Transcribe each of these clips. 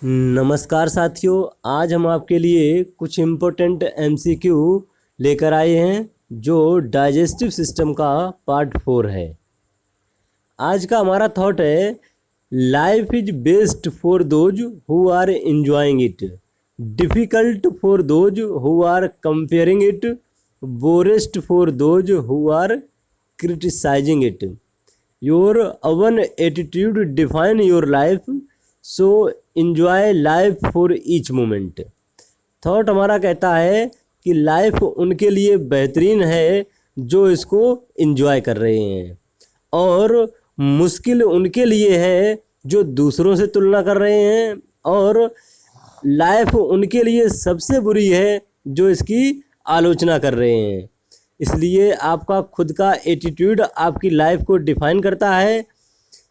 नमस्कार साथियों, आज हम आपके लिए कुछ इम्पोर्टेंट एमसीक्यू लेकर आए हैं जो डाइजेस्टिव सिस्टम का पार्ट 4 है। आज का हमारा थॉट है, life is best for those who are enjoying it, difficult for those who are comparing it, borest for those who are criticising it. Your own attitude define your life, so enjoy life for each moment. Thought हमारा कहता है कि life उनके लिए बेहतरीन है जो इसको इन्जॉय कर रहे हैं, और मुश्किल उनके लिए है जो दूसरों से तुलना कर रहे हैं, और लाइफ उनके लिए सबसे बुरी है जो इसकी आलोचना कर रहे हैं। इसलिए आपका खुद का एटीट्यूड आपकी लाइफ को डिफाइन करता है।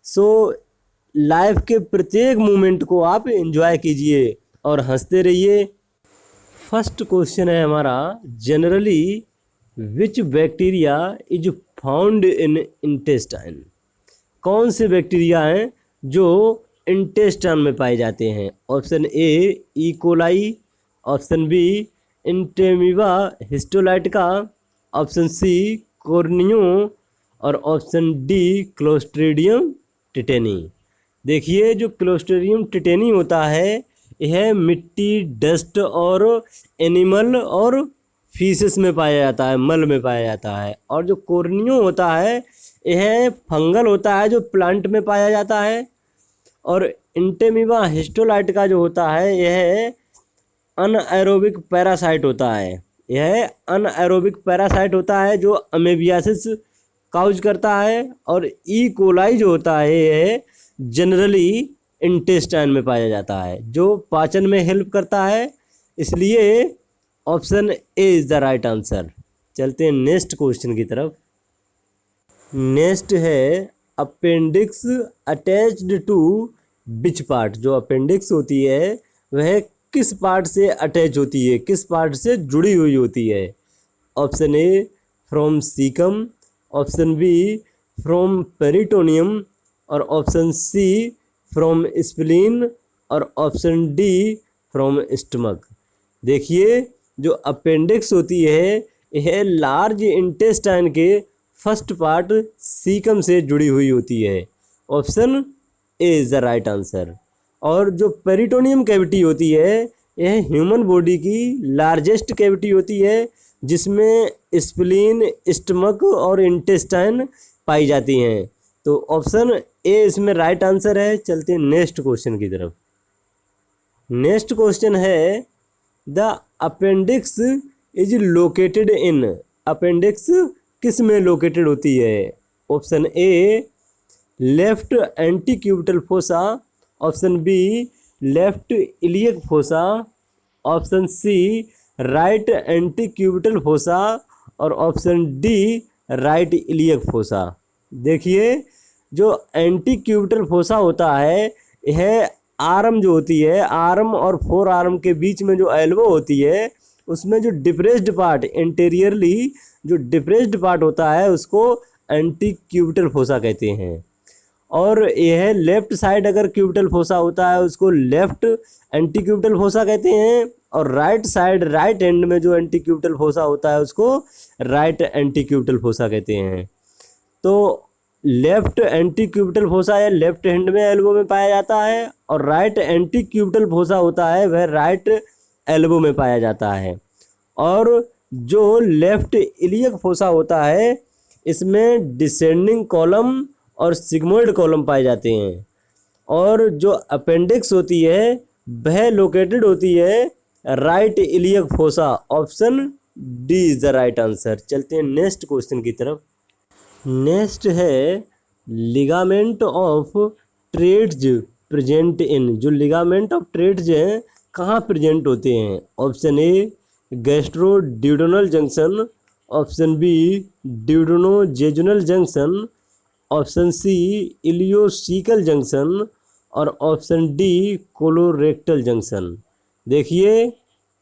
सो लाइफ के प्रत्येक मोमेंट को आप एंजॉय कीजिए और हंसते रहिए। फर्स्ट क्वेश्चन है हमारा, generally which bacteria is found in intestine. कौन से बैक्टीरिया हैं जो इंटेस्टाइन में पाए जाते हैं? Option A E coli, option B entamoeba histolytica, option C कॉर्नियो, और ऑप्शन डी क्लोस्ट्रीडियम टिटेनी। देखिए, जो क्लोस्ट्रीडियम टिटेनी होता है यह मिट्टी, डस्ट और एनिमल और फीसेस में पाया जाता है, मल में पाया जाता है। और जो कॉर्नियो होता है यह फंगल होता है जो प्लांट में पाया जाता है। और इंटेमीबा हिस्टोलाइटिका जो होता है यह अनएरोबिक पैरासाइट होता है। यह अनएरोबिक पैरासाइट होता है जो अमेबियासिस काउज करता है। और ई कोलाई जो होता है यह जनरली इंटेस्टाइन में पाया जाता है जो पाचन में हेल्प करता है। इसलिए option A is the right answer. चलते हैं नेक्स्ट क्वेश्चन की तरफ। नेक्स्ट है, appendix attached to which part. जो अपेंडिक्स होती है वह किस पार्ट से अटैच होती है, किस पार्ट से जुड़ी हुई होती है? Option A from caecum, option B from peritoneum, और ऑप्शन सी फ्रॉम स्प्लीन, और ऑप्शन डी फ्रॉम स्टमक। देखिए, जो अपेंडिक्स होती है यह लार्ज इंटेस्टाइन के फर्स्ट पार्ट सीकम से जुड़ी हुई होती है। Option A is the right answer. और जो पेरिटोनियम कैविटी होती है यह ह्यूमन बॉडी की लार्जेस्ट कैविटी होती है जिसमें स्प्लीन, स्टमक और इंटेस्टाइन पाई जाती हैं। तो ऑप्शन ए इसमें राइट आंसर है। चलते हैं नेक्स्ट क्वेश्चन की तरफ। नेक्स्ट क्वेश्चन है, the appendix is located in. Appendix किस में लोकेटेड होती है? Option A left antecubital fossa, option B left iliac fossa, option C right antecubital fossa, और option D right iliac fossa. देखिए, जो एंटीक्यूबिटल फोसा होता है यह आर्म जो होती है, आर्म और फोर आर्म के बीच में जो एल्बो होती है उसमें जो डिप्रेस्ड पार्ट, इंटीरियरली जो डिप्रेस्ड पार्ट होता है उसको एंटीक्यूबिटल फोसा कहते हैं। और यह लेफ्ट साइड अगर क्यूबिटल फोसा होता है उसको लेफ्ट एंटीक्यूबिटल फोसा कहते हैं, और राइट साइड, राइट एंड में जो एंटीक्यूबिटल फोसा होता है उसको राइट एंटीक्यूबिटल फोसा कहते हैं। तो लेफ्ट एंटीक्यूबिटल फोसा या लेफ्ट हैंड में एल्बो में पाया जाता है, और राइट एंटीक्यूबिटल फोसा होता है वह राइट एल्बो में पाया जाता है। और जो लेफ्ट इलियक फोसा होता है इसमें डिसेंडिंग कॉलम और सिग्मोइड कॉलम पाए जाते हैं। और जो अपेंडिक्स होती है वह लोकेटेड होती है right iliac fossa. Option D is the right answer. चलते हैं नेक्स्ट क्वेश्चन की तरफ। नेक्स्ट है, ligament of Treitz present in. जो लिगामेंट ऑफ ट्रेड्स हैं कहाँ प्रेजेंट होते हैं? Option A gastroduodenal junction, option B duodenojejunal junction, option C ileocaecal junction, और ऑप्शन डी कोलोरेक्टल जंक्शन। देखिए,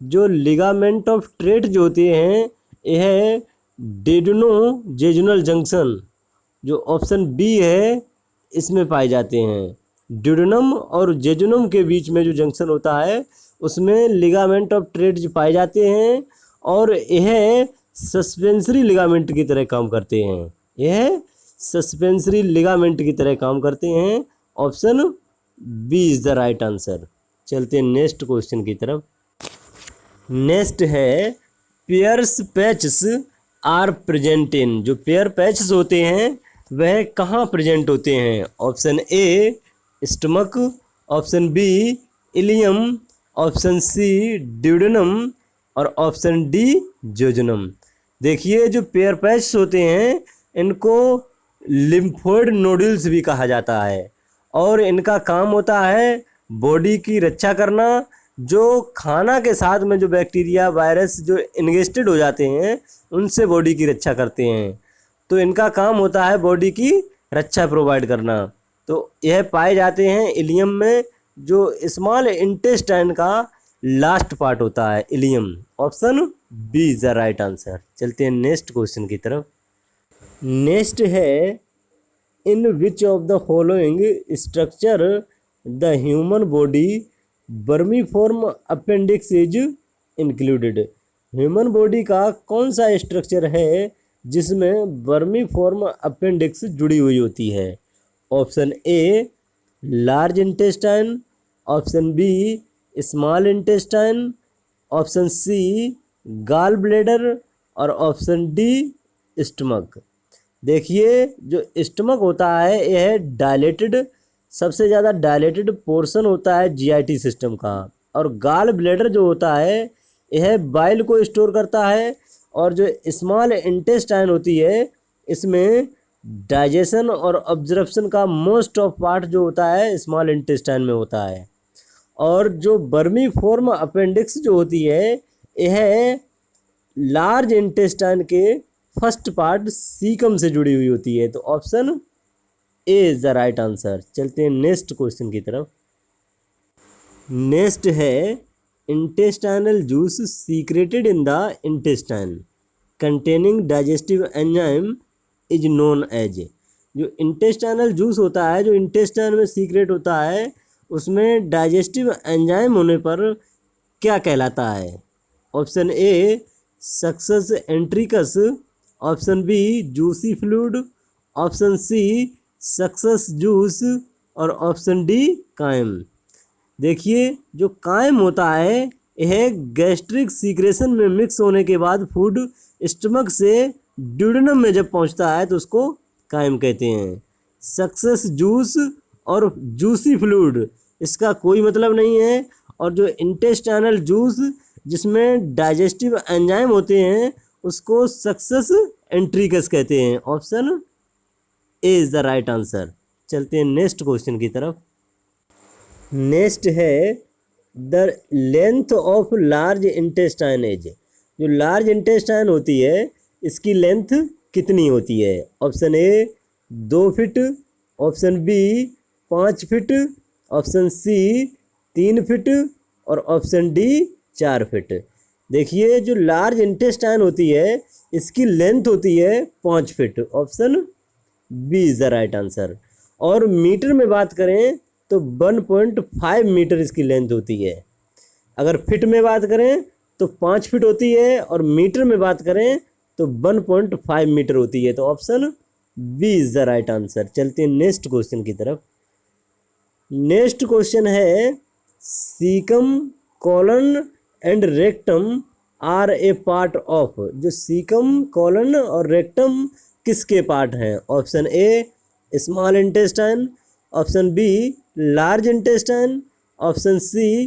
जो लिगामेंट ऑफ ट्रेड जो होते हैं यह डेडनोजेजुनल जंक्शन जो ऑप्शन बी है इसमें पाए जाते हैं। ड्यूडेनम और जेजुनम के बीच में जो जंक्शन होता है उसमें लिगामेंट ऑफ ट्रेड्ज पाए जाते हैं और यह सस्पेंसरी लिगामेंट की तरह काम करते हैं। यह सस्पेंसरी लिगामेंट की तरह काम करते हैं। Option B is the right answer. चलते हैं नेक्स्ट क्वेश्चन की तरफ। नेक्स्ट है Peyer's patches are present in. जो पेयर पैचेस होते हैं वह कहाँ प्रेजेंट होते हैं? Option A stomach, option B ileum, option C duodenum और ऑप्शन डी जेजुनम। देखिए जो पेयर पैचेस होते हैं इनको लिम्फोइड नोडल्स भी कहा जाता है और इनका काम होता है बॉडी की रक्षा करना। जो खाना के साथ में जो बैक्टीरिया वायरस जो इंगेस्टेड हो जाते हैं उनसे बॉडी की रक्षा करते हैं, तो इनका काम होता है बॉडी की रक्षा प्रोवाइड करना। तो यह पाए जाते हैं इलियम में, जो स्मॉल इंटेस्टाइन का लास्ट पार्ट होता है ileum. Option B is the right answer. चलते हैं नेक्स्ट क्वेश्चन की तरफ। नेक्स्ट है in which of the following structure the human body vermiform appendix is included. Human body का कौन सा स्ट्रक्चर है जिसमें वर्मीफॉर्म अपेंडिक्स जुड़ी हुई होती है? Option A large intestine, option B small intestine, option C gall bladder और ऑप्शन डी स्टमक। देखिए जो स्टमक होता है यह डायलेटेड, सबसे ज़्यादा डायलेटेड पोर्शन होता है जीआईटी सिस्टम का, और गॉल ब्लैडर जो होता है यह बाइल को स्टोर करता है, और जो स्मॉल इंटेस्टाइन होती है इसमें डाइजेशन और ऑब्जर्प्शन का मोस्ट ऑफ पार्ट जो होता है स्मॉल इंटेस्टाइन में होता है। और जो वर्मीफॉर्म अपेंडिक्स जो होती है यह लार्ज इंटेस्टाइन के फर्स्ट पार्ट सीकम से जुड़ी हुई होती है। तो option A is the right answer. चलते हैं नेक्स्ट क्वेश्चन की तरफ। नेक्स्ट है intestinal juice secreted in the intestine containing digestive enzyme is known as. जो इंटेस्टाइनल जूस होता है जो इंटेस्टाइन में सीक्रेट होता है उसमें डाइजेस्टिव एंजाइम होने पर क्या कहलाता है? Option A succus entericus, option B juicy fluid, option C succus juice और ऑप्शन डी कायम। देखिए जो कायम होता है यह गैस्ट्रिक सीक्रेशन में मिक्स होने के बाद फूड स्टमक से ड्यूडेनम में जब पहुंचता है तो उसको कायम कहते हैं। सक्सेस जूस और जूसी फ्लूइड इसका कोई मतलब नहीं है, और जो इंटेस्टाइनल जूस जिसमें डाइजेस्टिव एंजाइम होते हैं उसको सक्सेस एंट्रिकस कहते हैं। Option A is the right answer. चलते हैं नेक्स्ट क्वेश्चन की तरफ। नेक्स्ट है the length of large intestine is. जो लार्ज इंटेस्टाइन होती है इसकी लेंथ कितनी होती है? Option A 2 feet, option B 5 feet, option C 3 feet और ऑप्शन डी 4 फीट। देखिए जो लार्ज इंटेस्टाइन होती है इसकी लेंथ होती है 5 feet. Option B is the right answer. और मीटर में बात करें तो 1.5 मीटर इसकी लेंथ होती है। अगर फिट में बात करें तो 5 फीट होती है, और मीटर में बात करें तो 1.5 मीटर होती है। तो option B is the right answer. चलते हैं नेक्स्ट क्वेश्चन की तरफ। नेक्स्ट क्वेश्चन है caecum, colon and rectum are a part of. जो सीकम, कॉलन और रेक्टम किसके पार्ट हैं? Option A small intestine, option B large intestine, option C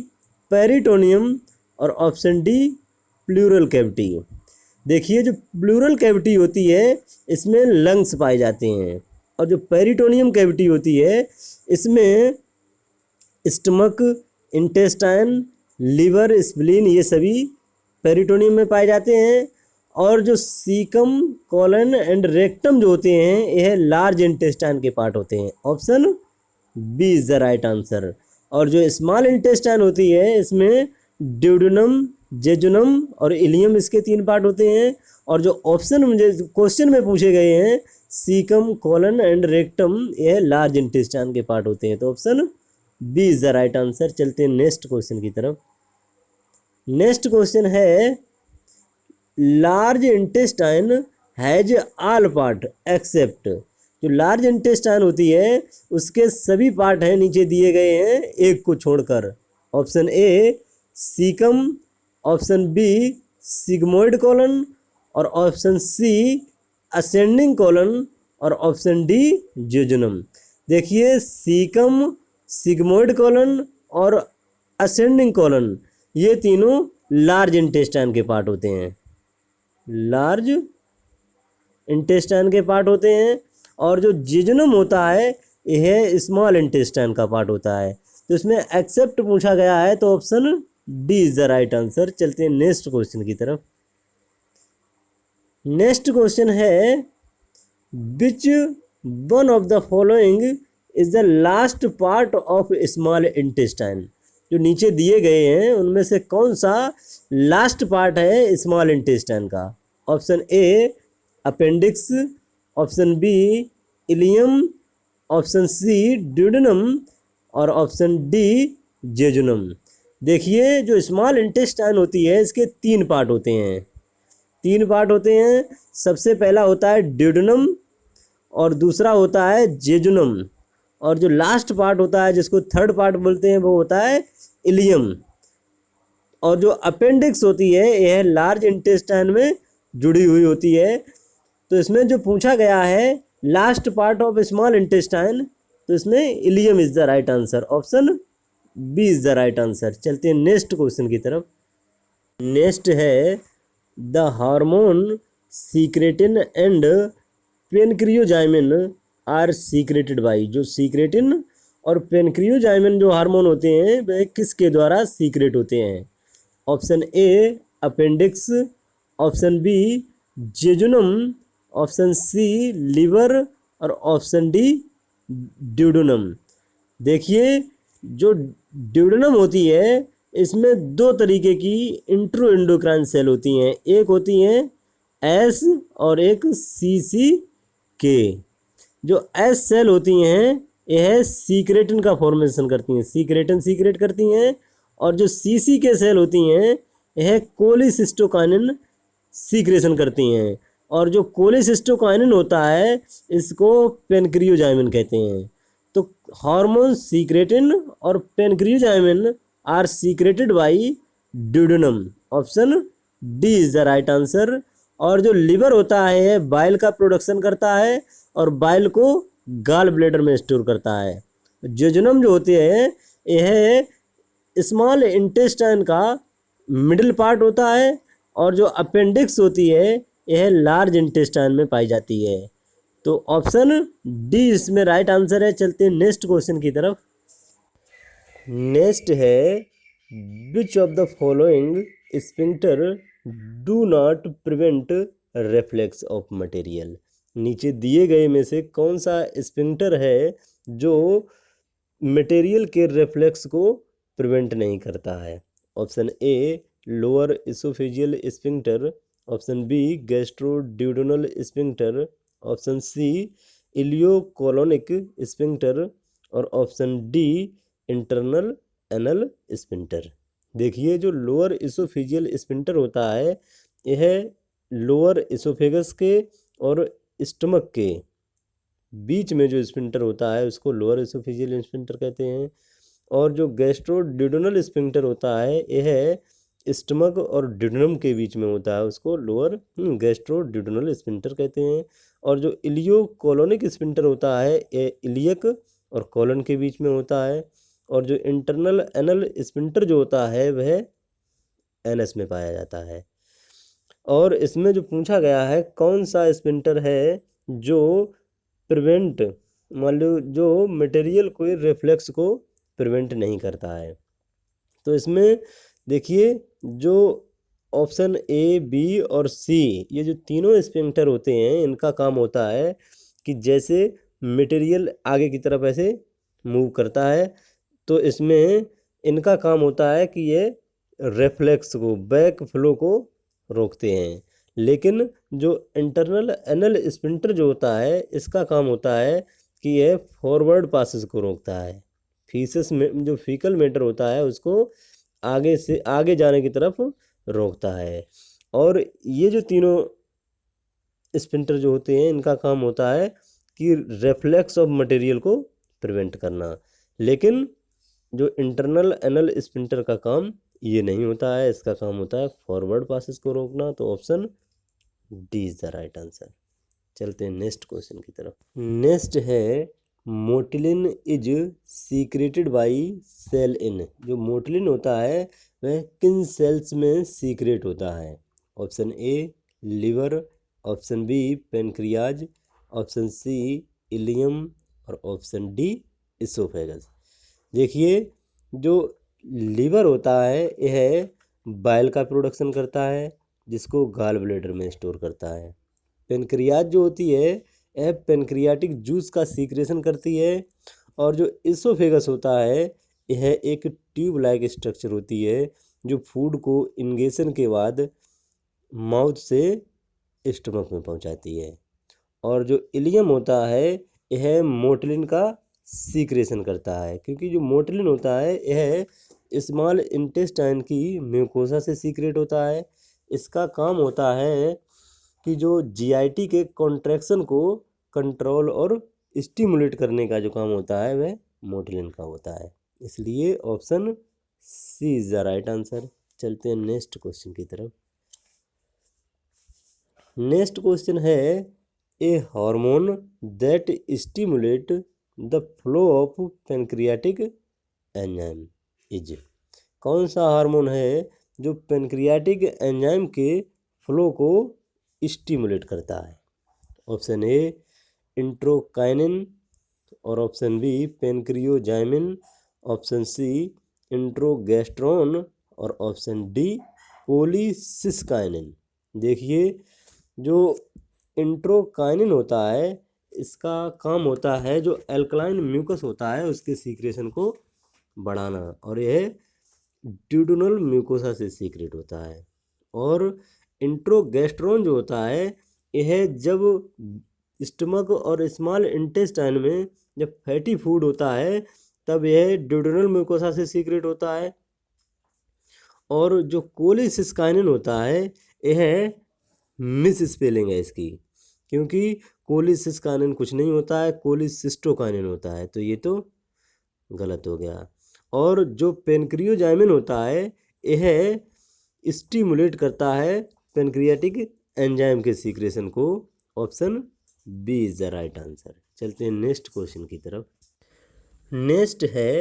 peritoneum और ऑप्शन डी प्लूरल कैविटी। देखिए जो प्लूरल कैविटी होती है इसमें लंग्स पाए जाते हैं, और जो पेरिटोनियम कैविटी होती है इसमें स्टमक, इंटेस्टाइन, लीवर, स्प्लीन ये सभी पेरिटोनियम में पाए जाते हैं। और जो सीकम, कॉलन एंड रेक्टम जो होते हैं यह लार्ज इंटेस्टाइन के पार्ट होते हैं। Option B is the right answer. और जो स्मॉल इंटेस्टाइन होती है इसमें ड्यूडेनम, जेजुनम और इलियम इसके 3 पार्ट होते हैं। और जो ऑप्शन मुझे क्वेश्चन में पूछे गए हैं सीकम, कोलन एंड रेक्टम, ये लार्ज इंटेस्टाइन के पार्ट होते हैं। तो option B is the right answer. चलते हैं नेक्स्ट क्वेश्चन की तरफ। नेक्स्ट क्वेश्चन है large intestine has all part except. जो लार्ज इंटेस्टाइन होती है उसके सभी पार्ट हैं नीचे दिए गए हैं एक को छोड़कर। Option A caecum, option B sigmoid colon, और ऑप्शन सी असेंडिंग कॉलन, और ऑप्शन डी जेजुनम। देखिए सीकम, सिग्मोइड कॉलन और असेंडिंग कॉलन ये तीनों लार्ज इंटेस्टाइन के पार्ट होते हैं, लार्ज इंटेस्टाइन के पार्ट होते हैं। और जो जेजुनम होता है यह स्मॉल इंटेस्टाइन का पार्ट होता है। तो इसमें एक्सेप्ट पूछा गया है तो option D is the right answer. चलते हैं नेक्स्ट क्वेश्चन की तरफ। नेक्स्ट क्वेश्चन है which one of the following is the last part of small intestine. जो नीचे दिए गए हैं उनमें से कौन सा लास्ट पार्ट है स्मॉल इंटेस्टाइन का। Option A appendix, option B ileum, option C duodenum, और ऑप्शन डी जेजुनम। देखिए जो स्मॉल इंटेस्टाइन होती है इसके 3 पार्ट होते हैं, 3 पार्ट होते हैं। सबसे पहला होता है ड्यूडेनम, और दूसरा होता है जेजुनम, और जो लास्ट पार्ट होता है जिसको थर्ड पार्ट बोलते हैं वो होता है इलियम। और जो अपेंडिक्स होती है यह लार्ज इंटेस्टाइन में जुड़ी हुई होती है। तो इसमें जो पूछा गया है last part of small intestine, तो इसमें ileum is the right answer. Option B is the right answer. चलते हैं नेक्स्ट क्वेश्चन की तरफ। नेक्स्ट है the hormone secretin and pancreozymin are secreted by. जो सीक्रेटिन और पेनक्रियोजाइमिन जो हार्मोन होते हैं वे किसके द्वारा सीक्रेट होते हैं। Option A appendix, option B jejunum, option C liver, और ऑप्शन डी ड्यूडेनम। देखिए जो ड्यूडेनम होती है इसमें 2 तरीके की इंट्रो एंडोक्राइन सेल होती हैं, एक होती हैं एस और एक सी के। जो एस सेल होती हैं यह सीक्रेटिन का फॉर्मेशन करती हैं, सीक्रेटिन सीक्रेट करती हैं। और जो सी के सेल होती हैं यह कोलिसिस्टोकाइनिन सीक्रेशन करती हैं। और जो कोलिसिस्टोकाइनिन होता है इसको पेनक्रियोजाइमिन कहते हैं। तो हार्मोन सीक्रेटिन और pancreozymin are secreted by duodenum. Option D is the right answer. और जो लिवर होता है बाइल का प्रोडक्शन करता है और बाइल को गाल ब्लैडर में स्टोर करता है। जेजुनम जो होते हैं यह स्मॉल इंटेस्टाइन का मिडिल पार्ट होता है, और जो अपेंडिक्स होती है यह लार्ज इंटेस्टाइन में पाई जाती है। तो ऑप्शन डी इसमें राइट आंसर है। चलते हैं नेक्स्ट क्वेश्चन की तरफ। नेक्स्ट है विच of the following sphincter do not prevent reflex of material. नीचे दिए गए में से कौन सा स्फिंक्टर है जो मटेरियल के रिफ्लेक्स को प्रिवेंट नहीं करता है। Option A lower oesophageal sphincter, option B gastroduodenal sphincter, option C ileocolonic sphincter, और option D internal anal sphincter. देखिए जो लोअर इसोफेजियल स्फिंक्टर होता है यह लोअर इसोफेगस के और स्टमक के बीच में जो स्फिंक्टर होता है उसको लोअर इसोफेजियल स्फिंक्टर कहते हैं। और जो गैस्ट्रोड्यूडेनल स्फिंक्टर होता है यह स्टमक और ड्यूडेनम के बीच में होता है, उसको लोअर गैस्ट्रोड्यूडेनल स्फिंक्टर कहते हैं। और जो इलियोकोलोनिक स्फिंक्टर होता है ये इलियक और कोलन के बीच में होता है। और जो इंटरनल एनल स्फिंक्टर जो होता है वह एनस में पाया जाता है। और इसमें जो पूछा गया है कौन सा स्फिंक्टर है जो प्रिवेंट मान लो जो मटेरियल को रिफ्लेक्स को प्रिवेंट नहीं करता है। तो इसमें देखिए जो ऑप्शन ए बी और सी ये जो तीनों स्फिंक्टर होते हैं इनका काम होता है कि जैसे मटेरियल आगे की तरफ ऐसे मूव करता है तो इसमें इनका काम होता है कि ये रेफ्लेक्स को, बैक फ्लो को रोकते हैं। लेकिन जो इंटरनल एनल स्फिंक्टर जो होता है, इसका काम होता है कि यह फॉरवर्ड पासेस को रोकता है। फीसेस में जो फीकल मैटर होता है उसको आगे से आगे जाने की तरफ रोकता है। और ये जो तीनों स्फिंक्टर जो होते हैं, इनका काम होता है कि रेफ्लेक्स ऑफ मटेरियल को प्रिवेंट करना। लेकिन जो इंटरनल एनल स्फिंक्टर का काम ये नहीं होता है, इसका काम होता है फॉरवर्ड पासेस को रोकना। तो option D is the right answer. चलते हैं नेक्स्ट क्वेश्चन की तरफ। नेक्स्ट है motilin is secreted by cell in. जो मोटिलिन होता है वह किन सेल्स में सीक्रेट होता है? Option A liver, option B pancreas, option C ileum और ऑप्शन डी इसोफेगस। देखिए, जो लीवर होता है यह बाइल का प्रोडक्शन करता है, जिसको गाल ब्लैडर में स्टोर करता है। पेनक्रियाज जो होती है यह पेनक्रियाटिक जूस का सीक्रेशन करती है। और जो इसोफेगस होता है यह एक ट्यूब लाइक स्ट्रक्चर होती है जो फूड को इंगेशन के बाद माउथ से स्टमक में पहुंचाती है। और जो इलियम होता है यह मोटिलिन का सीक्रेशन करता है, क्योंकि जो मोटिलिन होता है यह स्मॉल इंटेस्टाइन की म्यूकोसा से सीक्रेट होता है। इसका काम होता है कि जो जीआईटी के कॉन्ट्रैक्शन को कंट्रोल और स्टिमुलेट करने का जो काम होता है वह मोटिलिन का होता है। इसलिए option C is the right answer. चलते हैं नेक्स्ट क्वेश्चन की तरफ। नेक्स्ट क्वेश्चन है a hormone that stimulate the flow of pancreatic enzyme is. कौन सा हार्मोन है जो पेनक्रियाटिक एंजाइम के फ्लो को स्टिमुलेट करता है? ऑप्शन ए इंट्रोकाइनिन और option B pancreozymin, option C enterogastrone और ऑप्शन डी कोलिसिस्काइनिन। देखिए, जो इंट्रोकाइनिन होता है इसका काम होता है जो एल्कलाइन म्यूकस होता है उसके सीक्रेशन को बढ़ाना, और यह ड्यूडेनल म्यूकोसा से सीक्रेट होता है। और इंट्रोगैस्ट्रोन जो होता है यह जब स्टमक और स्मॉल इंटेस्टाइन में जब फैटी फूड होता है तब यह ड्यूडेनल म्यूकोसा से सीक्रेट होता है। और जो कोलिसिस्काइनिन होता है यह मिस स्पेलिंग है इसकी, क्योंकि कोलिसिस्काइनिन कुछ नहीं होता है, कोलिसिस्टोकाइनिन होता है, तो ये तो गलत हो गया। और जो पेनक्रियोजाइमिन होता है यह स्टिमुलेट करता है पेनक्रियाटिक एंजाइम के सीक्रेशन को। Option B is the right answer. चलते हैं नेक्स्ट क्वेश्चन की तरफ। नेक्स्ट है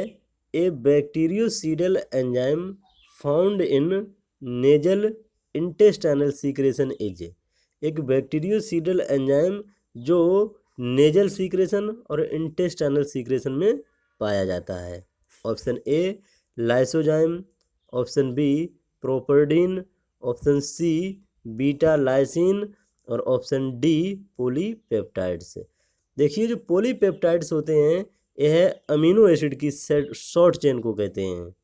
a bactericidal enzyme found in nasal intestinal secretion is. एक बैक्टीरियोसीडल एंजाइम जो नेजल सीक्रेशन और इंटेस्टाइनल सीक्रेशन में पाया जाता है। Option A lysozyme, option B properdin, option C beta lysin और ऑप्शन डी पॉलीपेप्टाइड्स। देखिए, जो पॉलीपेप्टाइड्स होते हैं यह अमीनो एसिड की शॉर्ट चेन को कहते हैं।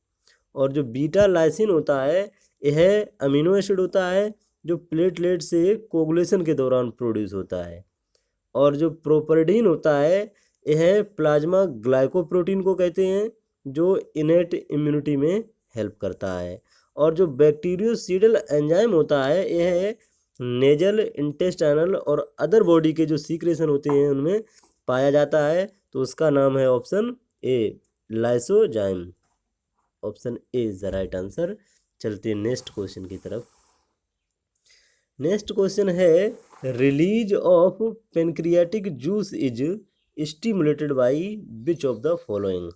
और जो बीटा लाइसिन होता है यह अमीनो एसिड होता है जो प्लेटलेट से कोगुलेशन के दौरान प्रोड्यूस होता है। और जो प्रोपर्डीन होता है यह प्लाज्मा ग्लाइकोप्रोटीन को कहते हैं जो इनेट इम्यूनिटी में हेल्प करता है। और जो बैक्टीरियोसीडल एंजाइम होता है यह नेजल, इंटेस्टाइनल और अदर बॉडी के जो सीक्रेशन होते हैं उनमें पाया जाता है, तो उसका नाम है option A lysozyme. Option A is the right answer. चलते हैं नेक्स्ट क्वेश्चन की तरफ। नेक्स्ट क्वेश्चन है release of pancreatic juice is stimulated by which of the following.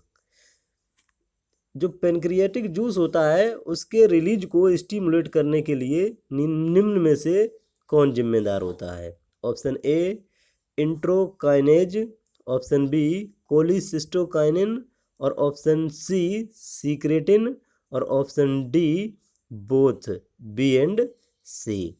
जो पेनक्रियाटिक जूस होता है उसके रिलीज को स्टिमुलेट करने के लिए निम्न में से कौन जिम्मेदार होता है? Option A enterokinase, option B cholecystokinin और ऑप्शन सी सीक्रेटिन और option D both B and C.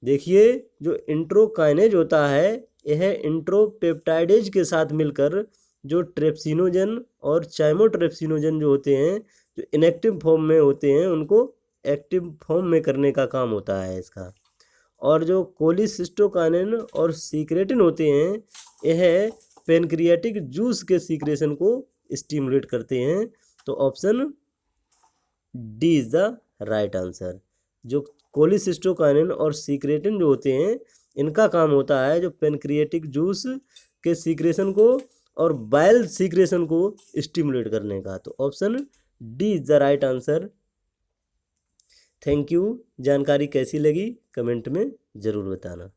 देखिए, जो इंट्रोकाइनेज होता है यह इंट्रोपेप्टाइडेज के साथ मिलकर जो ट्रेप्सिनोजन और चाइमोट्रेप्सिनोजन जो होते हैं जो इनएक्टिव फॉर्म में होते हैं उनको एक्टिव फॉर्म में करने का काम होता है इसका। और जो कोलिसिस्टोकाइनिन और सीक्रेटिन होते हैं, यह पेनक्रियाटिक जूस के सीक्रेशन को स्टिमुलेट करते हैं। तो option D is the right answer. जो कोलिसिस्टोकाइनिन और सीक्रेटिन जो होते हैं, इनका काम होता है जो पेनक्रियाटिक जूस के सीक्रेशन को और बाइल सीक्रेशन को स्टिमुलेट करने का। तो option D is the right answer. Thank you. जानकारी कैसी लगी कमेंट में ज़रूर बताना।